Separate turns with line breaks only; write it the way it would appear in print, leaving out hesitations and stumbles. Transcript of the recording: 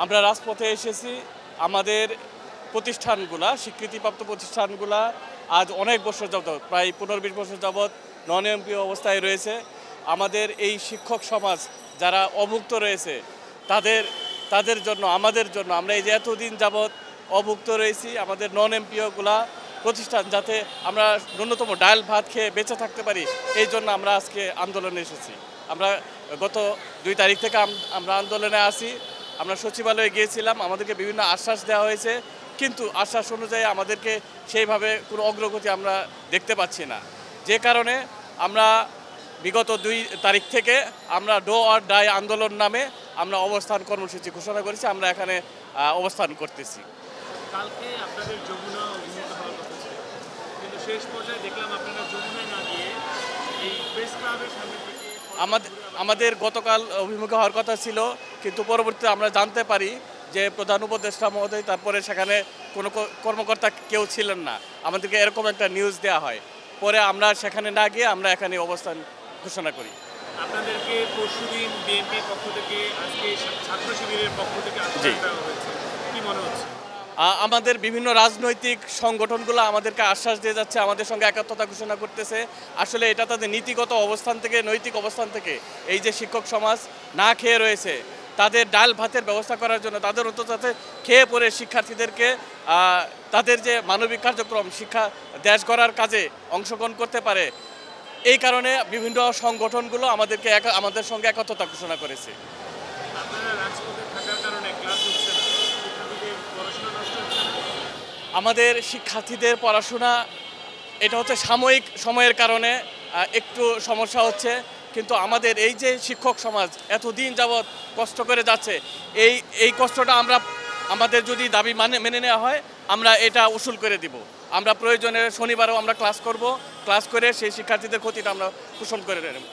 আমরা রাজপথে এসেছি। আমাদের প্রতিষ্ঠানগুলা, স্বীকৃতিপ্রাপ্ত প্রতিষ্ঠানগুলা আজ অনেক বছর যাবত, প্রায় 15-20 বছর যাবত নন এমপি অবস্থায় রয়েছে। আমাদের এই শিক্ষক সমাজ যারা অভুক্ত রয়েছে তাদের জন্য, আমাদের জন্য, আমরা এই যে এতদিন যাবত অভুক্ত রয়েছি, আমাদের নন এমপিওগুলা প্রতিষ্ঠান যাতে আমরা ন্যূনতম ডাল ভাত খেয়ে বেঁচে থাকতে পারি, এই জন্য আমরা আজকে আন্দোলনে এসেছি। আমরা গত 2 তারিখ থেকে আমরা আন্দোলনে আসি। আমরা সচিবালয়ে গিয়েছিলাম, আমাদেরকে বিভিন্ন আশ্বাস দেওয়া হয়েছে, কিন্তু আশ্বাস অনুযায়ী আমাদেরকে সেইভাবে কোনো অগ্রগতি আমরা দেখতে পাচ্ছি না। যে কারণে আমরা বিগত 2 তারিখ থেকে আমরা ডো অর ডাই আন্দোলন নামে আমরা অবস্থান কর্মসূচি ঘোষণা করেছি। আমরা এখানে অবস্থান করতেছি।
কালকে আপনাদের যমুনা অভিমুখ হওয়ার কথা ছিল, কিন্তু শেষ পর্যায়ে দেখলাম আপনারা যমুনায় না গিয়ে এই প্রেস ক্লাবের সামনে থেকে
আমাদের গতকাল অভিমুখে হওয়ার কথা ছিল, কিন্তু পরবর্তীতে আমরা জানতে পারি যে প্রধান উপদেষ্টা মহোদয়, তারপরে সেখানে কোনো কর্মকর্তা কেউ ছিলেন না। আমাদেরকে এরকম একটা নিউজ দেওয়া হয়। পরে আমরা সেখানে না গিয়ে আমরা এখানে অবস্থান ঘোষণা করি।
আপনাদেরকে পরশুদিন বিএনপির পক্ষ থেকে, আজকে ছাত্র শিবিরের পক্ষ থেকে আশ্বাস দেওয়া হয়েছে, কি মনে হচ্ছে?
আমাদের বিভিন্ন রাজনৈতিক সংগঠনগুলো আমাদেরকে আশ্বাস দিয়ে যাচ্ছে, আমাদের সঙ্গে একাত্মতা ঘোষণা করতেছে। আসলে এটা তাদের নীতিগত অবস্থান থেকে, নৈতিক অবস্থান থেকে, এই যে শিক্ষক সমাজ না খেয়ে রয়েছে, তাদের ডাল ভাতের ব্যবস্থা করার জন্য, তাদের অন্তত খেয়ে পড়ে শিক্ষার্থীদেরকে তাদের যে মানবিক কার্যক্রম, শিক্ষা দেশ গড়ার কাজে অংশগ্রহণ করতে পারে, এই কারণে বিভিন্ন সংগঠনগুলো আমাদের সঙ্গে একাত্মতা ঘোষণা করেছে।
আপনারা রাজপথে থাকার কারণে ক্লাস হচ্ছে না, শিক্ষার্থীদের পড়াশোনা নষ্ট হচ্ছে না?
আমাদের শিক্ষার্থীদের পড়াশোনা, এটা হচ্ছে সাময়িক সময়ের কারণে একটু সমস্যা হচ্ছে, কিন্তু আমাদের এই যে শিক্ষক সমাজ এতদিন যাবৎ কষ্ট করে যাচ্ছে, এই কষ্টটা আমাদের যদি দাবি মেনে নেওয়া হয়, আমরা এটা উসুল করে দিব। আমরা প্রয়োজনে শনিবারও আমরা ক্লাস করব, ক্লাস করে সেই শিক্ষার্থীদের ক্ষতিটা আমরা পোষণ করে নেব।